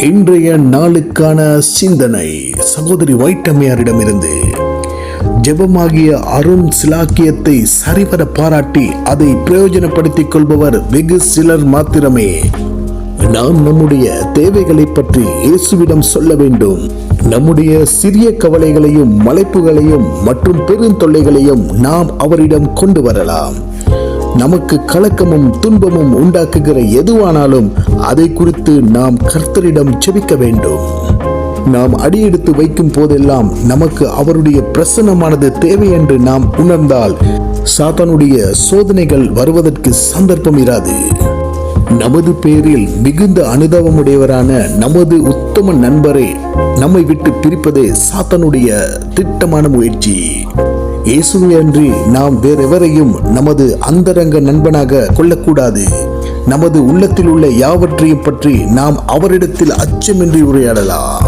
இன்றைய நாளுக்கான சிந்தனை சகோதரி வைட்டம்மையாரிடமிருந்து. ஜெபமாகிய அருண் சிலாக்கியத்தை சரிவர பாராட்டி அதை பிரயோஜனப்படுத்திக் கொள்பவர் வெகு சிலர் மாத்திரமே. நாம் நம்முடைய தேவைகளை பற்றி இயேசுவிடம் சொல்ல வேண்டும். நம்முடைய சிறிய கவலைகளையும் மலைப்புகளையும் மற்றும் பெருந்தொல்லைகளையும் நாம் அவரிடம் கொண்டு வரலாம். நமக்கு கலக்கமும் துன்பமும் உண்டாக்குகிற எதுவானாலும் அதை குறித்து நாம் கர்த்தரிடம் ஜெபிக்க வேண்டும். நாம் அடியெடுத்து வைக்கும் போதெல்லாம் நமக்கு அவருடைய பிரசன்னமானது தேவை என்று நாம் உணர்ந்தால் சாத்தானுடைய சோதனைகள் வருவதற்கு சந்தர்ப்பம் இராது. நமது பேரில் மிகுந்த அனுதாபமுடையவரான நமது உத்தம நண்பரை நம்மை விட்டு பிரிப்பதே சாத்தானுடைய திட்டமான முயற்சி. இயேசுவை அன்றி நாம் வேறெவரையும் நமது அந்தரங்க நண்பனாக கொள்ளக்கூடாது. நமது உள்ளத்தில் உள்ள யாவற்றையும் பற்றி நாம் அவரிடத்தில் அச்சமின்றி உரையாடலாம்.